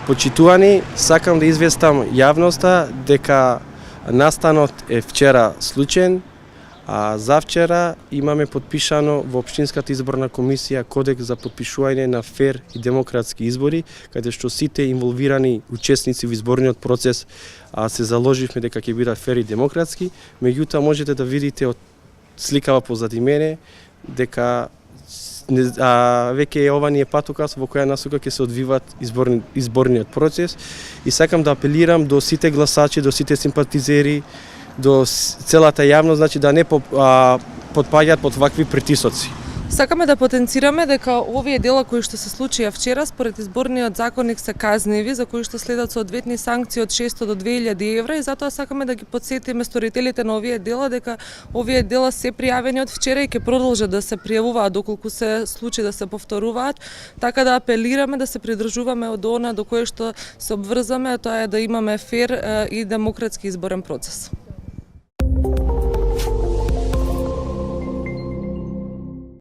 Почитувани, сакам да известам јавноста дека настанот е вчера случен, а завчера имаме подпишано во Општинската изборна комисија кодекс за подпишување на фер и демократски избори, каде што сите инволвирани учесници во изборниот процес се заложивме дека ќе бидат фер и демократски. Меѓутоа можете да видите од сликава позади мене дека веќе ова ни е патокас во која насока ќе се одвиваат изборниот процес и сакам да апелирам до сите гласачи, до сите симпатизери, до целата јавност, значи да не потпаѓаат под вакви притисоци. Сакаме да потенцираме дека овие дела кои што се случија вчера според изборниот законник се казниви, за кои што следат соодветни санкции од 600 до 2000 евра и затоа сакаме да ги потсетиме сторителите на овие дела дека овие дела се пријавени од вчера и ќе продолжат да се пријавуваат доколку се случи да се повторуваат, така да апелираме да се придржуваме од она до кое што се обврзаме, тоа е да имаме фер и демократски изборен процес.